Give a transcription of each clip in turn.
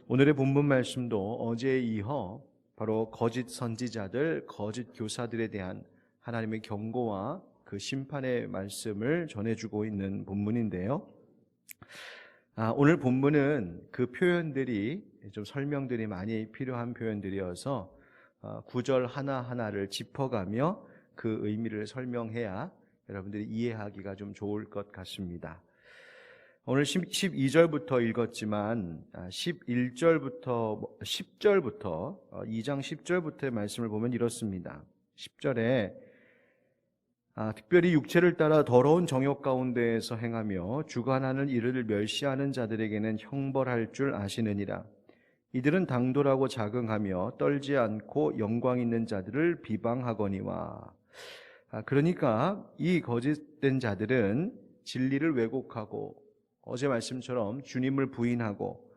오늘의 본문 말씀도 어제에 이어 바로 거짓 선지자들, 거짓 교사들에 대한 하나님의 경고와 그 심판의 말씀을 전해주고 있는 본문인데요. 오늘 본문은 그 표현들이 좀 설명들이 많이 필요한 표현들이어서 구절 하나하나를 짚어가며 그 의미를 설명해야 여러분들이 이해하기가 좀 좋을 것 같습니다. 오늘 12절부터 읽었지만 11절부터 10절부터 2장 10절부터의 말씀을 보면 이렇습니다. 10절에 특별히 육체를 따라 더러운 정욕 가운데에서 행하며 주관하는 이를 멸시하는 자들에게는 형벌할 줄 아시느니라. 이들은 당돌하고 자긍하며 떨지 않고 영광 있는 자들을 비방하거니와. 그러니까 이 거짓된 자들은 진리를 왜곡하고 어제 말씀처럼 주님을 부인하고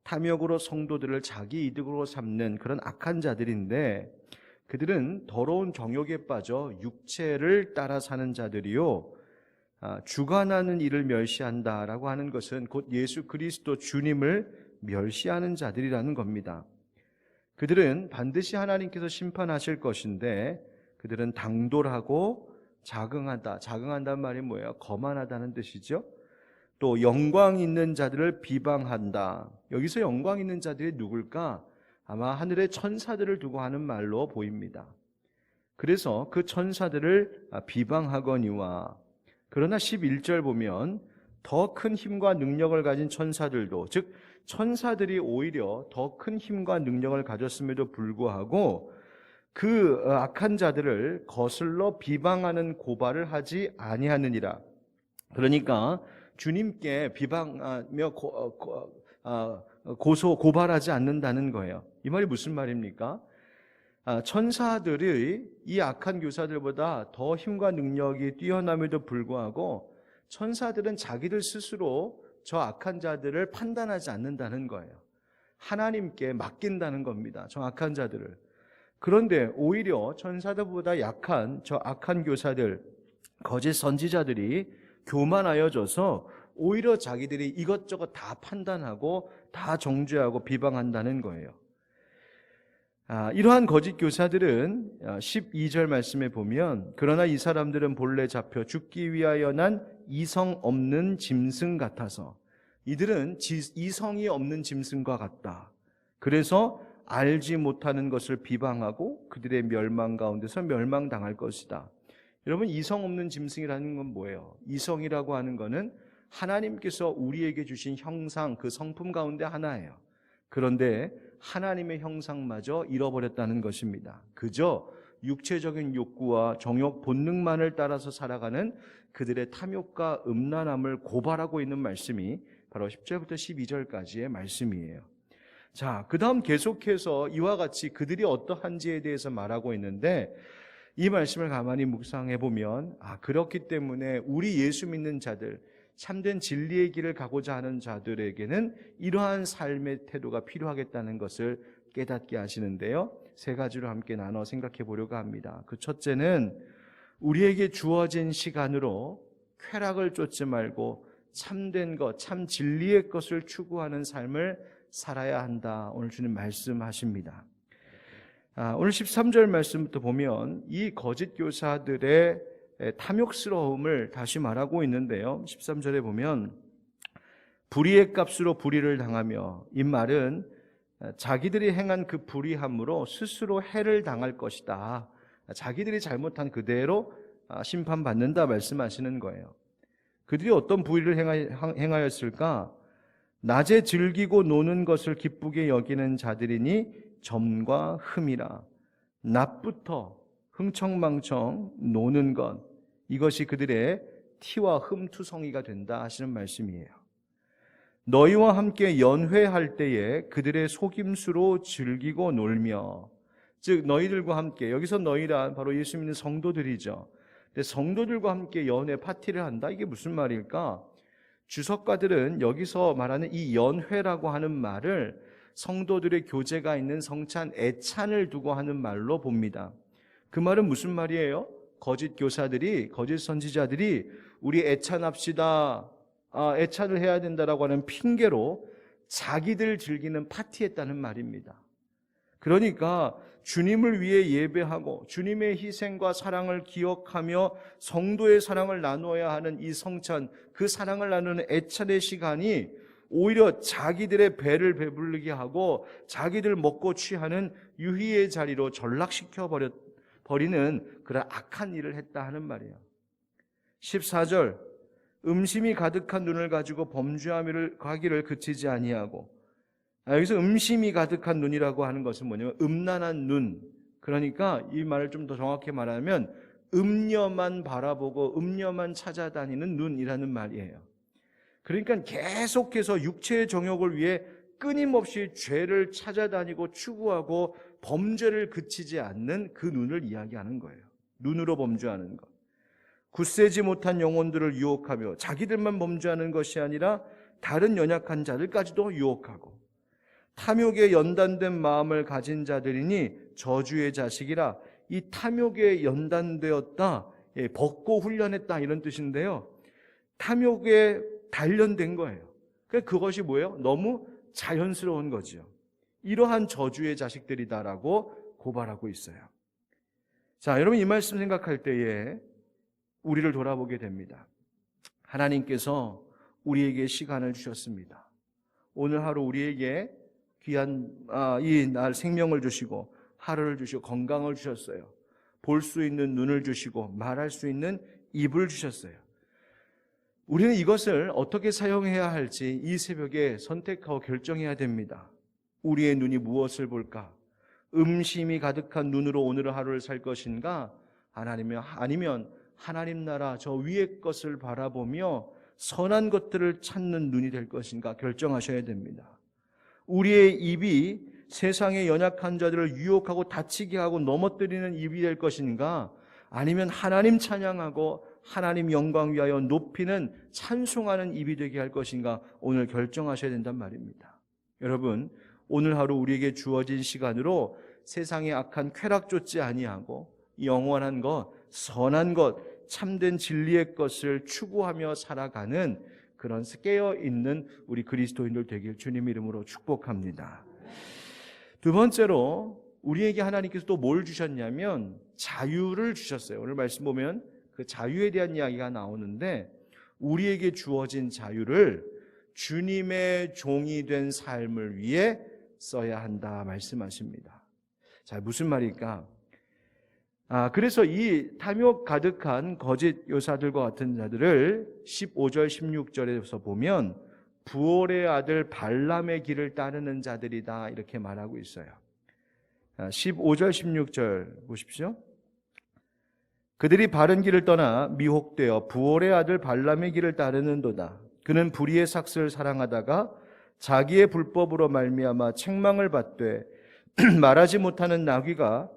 탐욕으로 성도들을 자기 이득으로 삼는 그런 악한 자들인데, 그들은 더러운 정욕에 빠져 육체를 따라 사는 자들이요, 주관하는 이를 멸시한다라고 하는 것은 곧 예수 그리스도 주님을 멸시하는 자들이라는 겁니다. 그들은 반드시 하나님께서 심판하실 것인데 그들은 당돌하고 자긍하다. 자긍한다는 말이 뭐예요? 거만하다는 뜻이죠. 또 영광 있는 자들을 비방한다. 여기서 영광 있는 자들이 누굴까? 아마 하늘의 천사들을 두고 하는 말로 보입니다. 그래서 그 천사들을 비방하거니와. 그러나 11절 보면 더 큰 힘과 능력을 가진 천사들도, 즉 천사들이 오히려 더 큰 힘과 능력을 가졌음에도 불구하고 그 악한 자들을 거슬러 비방하는 고발을 하지 아니하느니라. 그러니까 주님께 비방하며 고발하지 않는다는 거예요. 이 말이 무슨 말입니까? 천사들이 이 악한 교사들보다 더 힘과 능력이 뛰어남에도 불구하고 천사들은 자기들 스스로 저 악한 자들을 판단하지 않는다는 거예요. 하나님께 맡긴다는 겁니다, 저 악한 자들을. 그런데 오히려 천사들보다 약한 저 악한 교사들, 거짓 선지자들이 교만하여져서 오히려 자기들이 이것저것 다 판단하고 다 정죄하고 비방한다는 거예요. 이러한 거짓 교사들은 12절 말씀에 보면, 그러나 이 사람들은 본래 잡혀 죽기 위하여 난 이성 없는 짐승 같아서, 이들은 이성이 없는 짐승과 같다. 그래서 알지 못하는 것을 비방하고 그들의 멸망 가운데서 멸망당할 것이다. 여러분, 이성 없는 짐승이라는 건 뭐예요? 이성이라고 하는 거는 하나님께서 우리에게 주신 형상, 그 성품 가운데 하나예요. 그런데 하나님의 형상마저 잃어버렸다는 것입니다. 그저 육체적인 욕구와 정욕 본능만을 따라서 살아가는 그들의 탐욕과 음란함을 고발하고 있는 말씀이 바로 10절부터 12절까지의 말씀이에요. 자, 그 다음 계속해서 이와 같이 그들이 어떠한지에 대해서 말하고 있는데, 이 말씀을 가만히 묵상해 보면 그렇기 때문에 우리 예수 믿는 자들, 참된 진리의 길을 가고자 하는 자들에게는 이러한 삶의 태도가 필요하겠다는 것을 깨닫게 하시는데요, 세 가지로 함께 나눠 생각해 보려고 합니다. 그 첫째는 우리에게 주어진 시간으로 쾌락을 쫓지 말고 참된 것, 참 진리의 것을 추구하는 삶을 살아야 한다. 오늘 주님 말씀하십니다. 오늘 13절 말씀부터 보면 이 거짓 교사들의 탐욕스러움을 다시 말하고 있는데요, 13절에 보면 불의의 값으로 불의를 당하며, 이 말은 자기들이 행한 그 불의함으로 스스로 해를 당할 것이다. 자기들이 잘못한 그대로 심판받는다 말씀하시는 거예요. 그들이 어떤 불의를 행하였을까? 낮에 즐기고 노는 것을 기쁘게 여기는 자들이니 점과 흠이라. 낮부터 흥청망청 노는 것, 이것이 그들의 티와 흠투성이가 된다 하시는 말씀이에요. 너희와 함께 연회할 때에 그들의 속임수로 즐기고 놀며, 즉 너희들과 함께, 여기서 너희란 바로 예수 믿는 성도들이죠. 근데 성도들과 함께 연회 파티를 한다, 이게 무슨 말일까? 주석가들은 여기서 말하는 이 연회라고 하는 말을 성도들의 교제가 있는 성찬 애찬을 두고 하는 말로 봅니다. 그 말은 무슨 말이에요? 거짓 교사들이, 거짓 선지자들이 우리 애찬합시다, 애찬을 해야 된다라고 하는 핑계로 자기들 즐기는 파티했다는 말입니다. 그러니까 주님을 위해 예배하고 주님의 희생과 사랑을 기억하며 성도의 사랑을 나누어야 하는 이 성찬, 그 사랑을 나누는 애찬의 시간이 오히려 자기들의 배를 배부르게 하고 자기들 먹고 취하는 유희의 자리로 전락시켜 버리는 그런 악한 일을 했다 하는 말이에요. 14절, 음심이 가득한 눈을 가지고 범죄하기를 그치지 아니하고, 여기서 음심이 가득한 눈이라고 하는 것은 뭐냐면 음란한 눈, 그러니까 이 말을 좀 더 정확히 말하면 음녀만 바라보고 음녀만 찾아다니는 눈이라는 말이에요. 그러니까 계속해서 육체의 정욕을 위해 끊임없이 죄를 찾아다니고 추구하고 범죄를 그치지 않는 그 눈을 이야기하는 거예요. 눈으로 범죄하는 것. 굳세지 못한 영혼들을 유혹하며 자기들만 범죄하는 것이 아니라 다른 연약한 자들까지도 유혹하고, 탐욕에 연단된 마음을 가진 자들이니 저주의 자식이라. 이 탐욕에 연단되었다, 벗고 훈련했다, 이런 뜻인데요. 탐욕에 단련된 거예요. 그것이 뭐예요? 너무 자연스러운 거죠. 이러한 저주의 자식들이다라고 고발하고 있어요. 자, 여러분, 이 말씀 생각할 때에 우리를 돌아보게 됩니다. 하나님께서 우리에게 시간을 주셨습니다. 오늘 하루 우리에게 귀한 이 날 생명을 주시고 하루를 주시고 건강을 주셨어요. 볼 수 있는 눈을 주시고 말할 수 있는 입을 주셨어요. 우리는 이것을 어떻게 사용해야 할지 이 새벽에 선택하고 결정해야 됩니다. 우리의 눈이 무엇을 볼까? 음심이 가득한 눈으로 오늘 하루를 살 것인가? 아니면 하나님 나라 저 위의 것을 바라보며 선한 것들을 찾는 눈이 될 것인가 결정하셔야 됩니다. 우리의 입이 세상의 연약한 자들을 유혹하고 다치게 하고 넘어뜨리는 입이 될 것인가? 아니면 하나님 찬양하고 하나님 영광 위하여 높이는 찬송하는 입이 되게 할 것인가? 오늘 결정하셔야 된단 말입니다. 여러분, 오늘 하루 우리에게 주어진 시간으로 세상의 악한 쾌락 쫓지 아니하고 영원한 것, 선한 것, 참된 진리의 것을 추구하며 살아가는 그런 깨어있는 우리 그리스도인들 되길 주님 이름으로 축복합니다. 두 번째로 우리에게 하나님께서 또 뭘 주셨냐면 자유를 주셨어요. 오늘 말씀 보면 그 자유에 대한 이야기가 나오는데, 우리에게 주어진 자유를 주님의 종이 된 삶을 위해 써야 한다 말씀하십니다. 자, 무슨 말일까? 그래서 이 탐욕 가득한 거짓 요사들과 같은 자들을 15절 16절에서 보면 부올의 아들 발람의 길을 따르는 자들이다 이렇게 말하고 있어요. 15절 16절 보십시오. 그들이 바른 길을 떠나 미혹되어 부올의 아들 발람의 길을 따르는도다. 그는 불의의 삭슬을 사랑하다가 자기의 불법으로 말미암아 책망을 받되 말하지 못하는 나귀가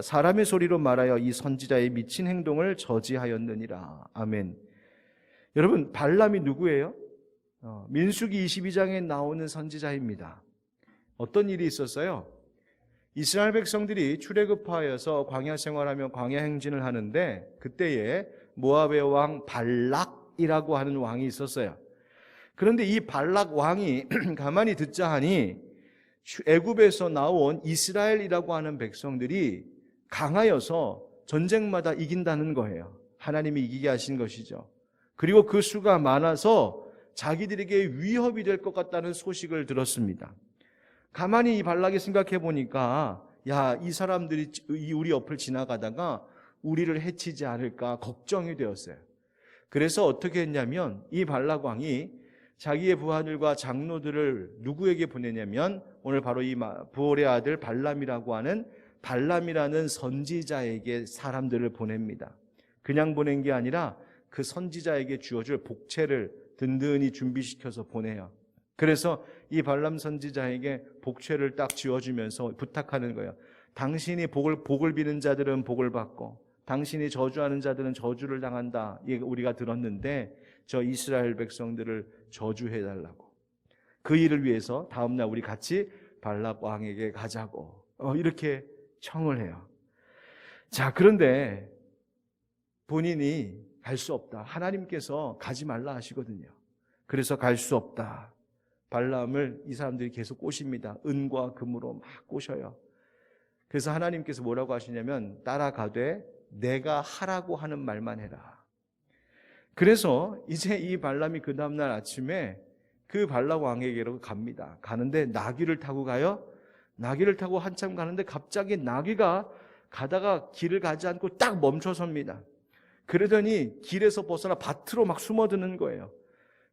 사람의 소리로 말하여 이 선지자의 미친 행동을 저지하였느니라. 아멘. 여러분, 발람이 누구예요? 민수기 22장에 나오는 선지자입니다. 어떤 일이 있었어요? 이스라엘 백성들이 출애굽하여서 광야 생활하며 광야 행진을 하는데, 그때에 모압의 왕 발락이라고 하는 왕이 있었어요. 그런데 이 발락 왕이 가만히 듣자 하니 애굽에서 나온 이스라엘이라고 하는 백성들이 강하여서 전쟁마다 이긴다는 거예요. 하나님이 이기게 하신 것이죠. 그리고 그 수가 많아서 자기들에게 위협이 될 것 같다는 소식을 들었습니다. 가만히 이 발락이 생각해 보니까, 이 사람들이 우리 옆을 지나가다가 우리를 해치지 않을까 걱정이 되었어요. 그래서 어떻게 했냐면 이 발락 왕이 자기의 부하들과 장로들을 누구에게 보내냐면 오늘 바로 이 부올의 아들 발람이라고 하는 발람이라는 선지자에게 사람들을 보냅니다. 그냥 보낸 게 아니라 그 선지자에게 주어줄 복채를 든든히 준비시켜서 보내요. 그래서 이 발람 선지자에게 복채를 딱 쥐어주면서 부탁하는 거예요. 당신이 복을 비는 자들은 복을 받고 당신이 저주하는 자들은 저주를 당한다. 우리가 들었는데 저 이스라엘 백성들을 저주해달라고. 그 일을 위해서 다음날 우리 같이 발락 왕에게 가자고 이렇게 청을 해요. 자, 그런데 본인이 갈 수 없다. 하나님께서 가지 말라 하시거든요. 그래서 갈 수 없다. 발람을 이 사람들이 계속 꼬십니다. 은과 금으로 막 꼬셔요. 그래서 하나님께서 뭐라고 하시냐면 따라가되 내가 하라고 하는 말만 해라. 그래서 이제 이 발람이 그 다음날 아침에 그 발람 왕에게로 갑니다. 가는데 나귀를 타고 가요. 나귀를 타고 한참 가는데 갑자기 나귀가 가다가 길을 가지 않고 딱 멈춰섭니다. 그러더니 길에서 벗어나 밭으로 막 숨어드는 거예요.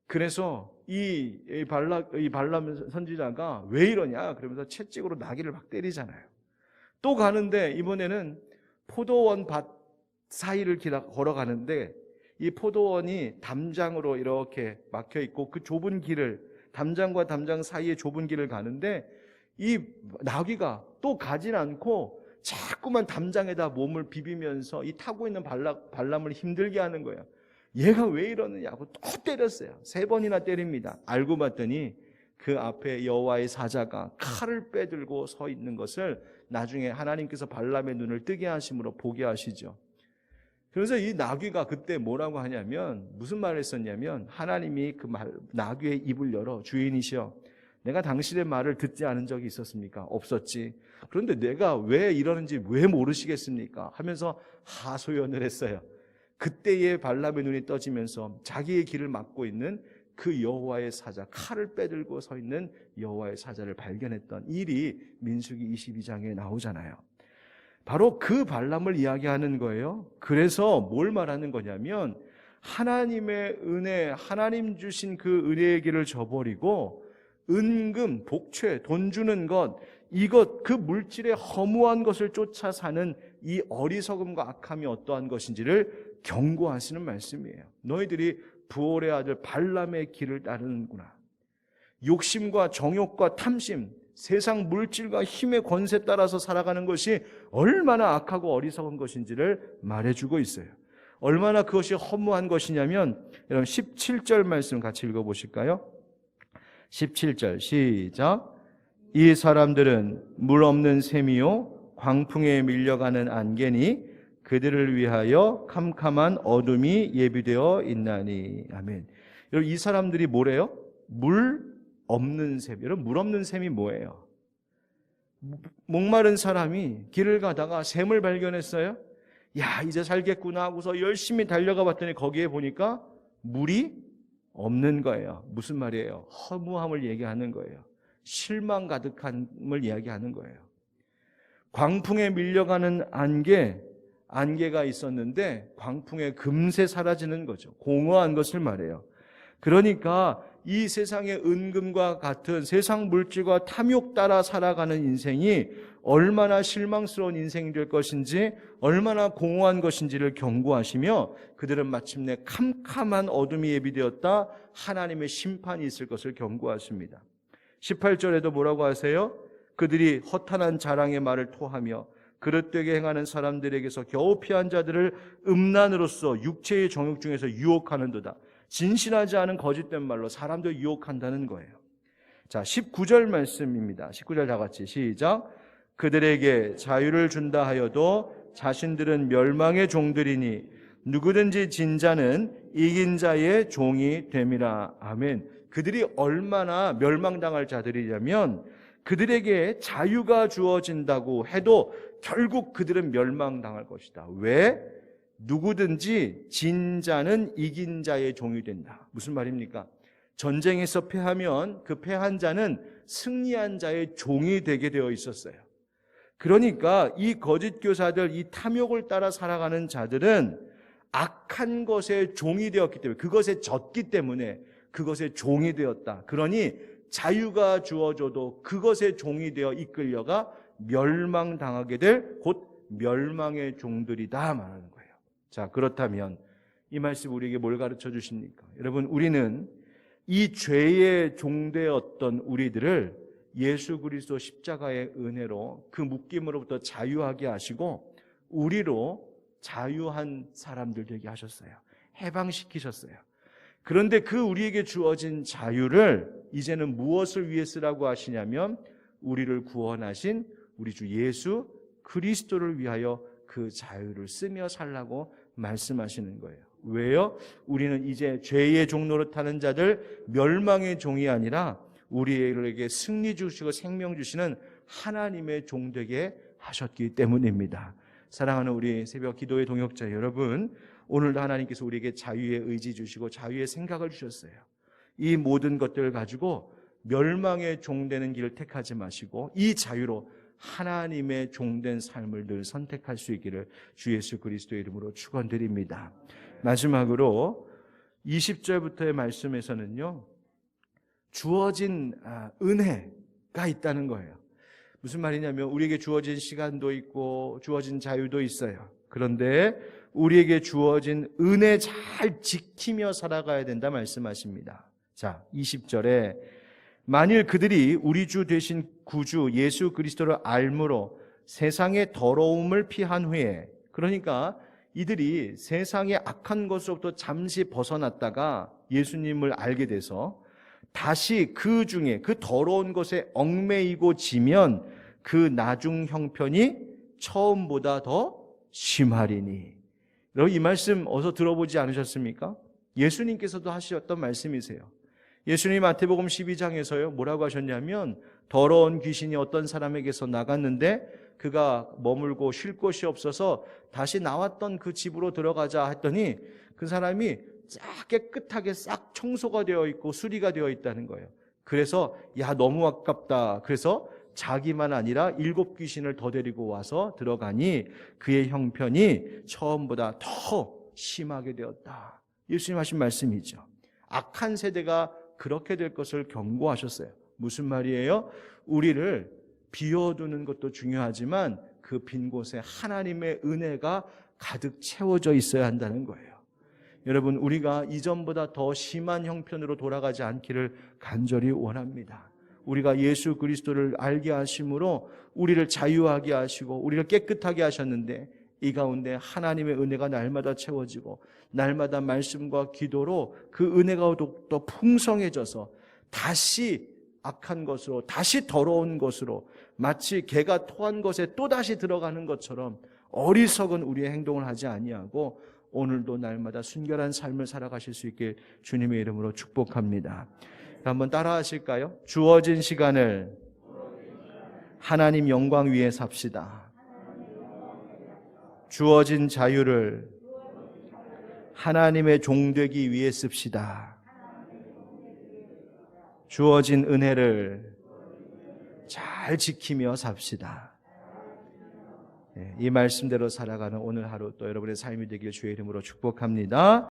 그래서 이 발람 선지자가 왜 이러냐 그러면서 채찍으로 나귀를 막 때리잖아요. 또 가는데 이번에는 포도원 밭 사이를 걸어가는데 이 포도원이 담장으로 이렇게 막혀 있고 그 좁은 길을 담장과 담장 사이의 좁은 길을 가는데 이 나귀가 또 가진 않고 자꾸만 담장에다 몸을 비비면서 이 타고 있는 발람을 힘들게 하는 거예요. 얘가 왜 이러느냐고 또 때렸어요. 3번이나 때립니다. 알고 봤더니 그 앞에 여호와의 사자가 칼을 빼들고 서 있는 것을 나중에 하나님께서 발람의 눈을 뜨게 하심으로 보게 하시죠. 그래서 이 나귀가 그때 뭐라고 하냐면 무슨 말을 했었냐면 하나님이 그 나귀의 입을 열어 주인이시여 내가 당신의 말을 듣지 않은 적이 있었습니까? 없었지. 그런데 내가 왜 이러는지 왜 모르시겠습니까? 하면서 하소연을 했어요. 그때의 발람의 눈이 떠지면서 자기의 길을 막고 있는 그 여호와의 사자, 칼을 빼들고 서 있는 여호와의 사자를 발견했던 일이 민수기 22장에 나오잖아요. 바로 그 발람을 이야기하는 거예요. 그래서 뭘 말하는 거냐면 하나님의 은혜, 하나님 주신 그 은혜의 길을 저버리고 은금, 복채, 돈 주는 것, 이것, 그 물질의 허무한 것을 쫓아 사는 이 어리석음과 악함이 어떠한 것인지를 경고하시는 말씀이에요. 너희들이 부올의 아들 발람의 길을 따르는구나. 욕심과 정욕과 탐심, 세상 물질과 힘의 권세 따라서 살아가는 것이 얼마나 악하고 어리석은 것인지를 말해주고 있어요. 얼마나 그것이 허무한 것이냐면 여러분 17절 말씀 같이 읽어보실까요? 17절 시작. 이 사람들은 물 없는 샘이요 광풍에 밀려가는 안개니 그들을 위하여 캄캄한 어둠이 예비되어 있나니. 아멘. 여러분 이 사람들이 뭐래요? 물 없는 샘. 여러분 물 없는 샘이 뭐예요? 목마른 사람이 길을 가다가 샘을 발견했어요. 야 이제 살겠구나 하고서 열심히 달려가 봤더니 거기에 보니까 물이 없는 거예요. 무슨 말이에요? 허무함을 얘기하는 거예요. 실망 가득함을 이야기하는 거예요. 광풍에 밀려가는 안개가 있었는데 광풍에 금세 사라지는 거죠. 공허한 것을 말해요. 그러니까 이 세상의 은금과 같은 세상 물질과 탐욕 따라 살아가는 인생이 얼마나 실망스러운 인생이 될 것인지 얼마나 공허한 것인지를 경고하시며 그들은 마침내 캄캄한 어둠이 예비되었다. 하나님의 심판이 있을 것을 경고하십니다. 18절에도 뭐라고 하세요? 그들이 허탄한 자랑의 말을 토하며 그릇되게 행하는 사람들에게서 겨우 피한 자들을 음란으로서 육체의 정욕 중에서 유혹하는도다. 진실하지 않은 거짓된 말로 사람들 유혹한다는 거예요. 자, 19절 말씀입니다. 19절 다 같이 시작. 그들에게 자유를 준다 하여도 자신들은 멸망의 종들이니 누구든지 진 자는 이긴 자의 종이 됨이라. 아멘. 그들이 얼마나 멸망당할 자들이냐면 그들에게 자유가 주어진다고 해도 결국 그들은 멸망당할 것이다. 왜? 누구든지 진 자는 이긴 자의 종이 된다. 무슨 말입니까? 전쟁에서 패하면 그 패한 자는 승리한 자의 종이 되게 되어 있었어요. 그러니까 이 거짓 교사들, 이 탐욕을 따라 살아가는 자들은 악한 것의 종이 되었기 때문에, 그것에 졌기 때문에 그것의 종이 되었다. 그러니 자유가 주어져도 그것의 종이 되어 이끌려가 멸망당하게 될 곧 멸망의 종들이다 말하는 거예요. 자, 그렇다면 이 말씀 우리에게 뭘 가르쳐 주십니까? 여러분, 우리는 이 죄의 종되었던 우리들을 예수 그리스도 십자가의 은혜로 그 묶임으로부터 자유하게 하시고 우리로 자유한 사람들 되게 하셨어요. 해방시키셨어요. 그런데 그 우리에게 주어진 자유를 이제는 무엇을 위해 쓰라고 하시냐면 우리를 구원하신 우리 주 예수 그리스도를 위하여 그 자유를 쓰며 살라고 말씀하시는 거예요. 왜요? 우리는 이제 죄의 종 노릇하는 자들, 멸망의 종이 아니라 우리에게 승리 주시고 생명 주시는 하나님의 종되게 하셨기 때문입니다. 사랑하는 우리 새벽 기도의 동역자 여러분, 오늘도 하나님께서 우리에게 자유의 의지 주시고 자유의 생각을 주셨어요. 이 모든 것들을 가지고 멸망의 종되는 길을 택하지 마시고 이 자유로 하나님의 종된 삶을 늘 선택할 수 있기를 주 예수 그리스도의 이름으로 축원드립니다. 마지막으로 20절부터의 말씀에서는요, 주어진 은혜가 있다는 거예요. 무슨 말이냐면 우리에게 주어진 시간도 있고 주어진 자유도 있어요. 그런데 우리에게 주어진 은혜 잘 지키며 살아가야 된다 말씀하십니다. 자, 20절에 만일 그들이 우리 주 되신 구주 예수 그리스도를 알므로 세상의 더러움을 피한 후에, 그러니까 이들이 세상의 악한 것으로부터 잠시 벗어났다가 예수님을 알게 돼서 다시 그 중에 그 더러운 것에 얽매이고 지면 그 나중 형편이 처음보다 더 심하리니. 여러분 이 말씀 어서 들어보지 않으셨습니까? 예수님께서도 하셨던 말씀이세요. 예수님 마태복음 12장에서요 뭐라고 하셨냐면 더러운 귀신이 어떤 사람에게서 나갔는데 그가 머물고 쉴 곳이 없어서 다시 나왔던 그 집으로 들어가자 했더니 그 사람이 싹 깨끗하게 싹 청소가 되어 있고 수리가 되어 있다는 거예요. 그래서 야 너무 아깝다. 그래서 자기만 아니라 7 귀신을 더 데리고 와서 들어가니 그의 형편이 처음보다 더 심하게 되었다. 예수님 하신 말씀이죠. 악한 세대가 그렇게 될 것을 경고하셨어요. 무슨 말이에요? 우리를 비워두는 것도 중요하지만 그 빈 곳에 하나님의 은혜가 가득 채워져 있어야 한다는 거예요. 여러분 우리가 이전보다 더 심한 형편으로 돌아가지 않기를 간절히 원합니다. 우리가 예수 그리스도를 알게 하심으로 우리를 자유하게 하시고 우리를 깨끗하게 하셨는데 이 가운데 하나님의 은혜가 날마다 채워지고 날마다 말씀과 기도로 그 은혜가 더 풍성해져서 다시 악한 것으로 다시 더러운 것으로 마치 개가 토한 것에 또다시 들어가는 것처럼 어리석은 우리의 행동을 하지 아니하고 오늘도 날마다 순결한 삶을 살아가실 수 있게 주님의 이름으로 축복합니다. 한번 따라 하실까요? 주어진 시간을 하나님 영광 위에 삽시다. 주어진 자유를 하나님의 종되기 위해 씁시다. 주어진 은혜를 잘 지키며 삽시다. 이 말씀대로 살아가는 오늘 하루 또 여러분의 삶이 되길 주의 이름으로 축복합니다.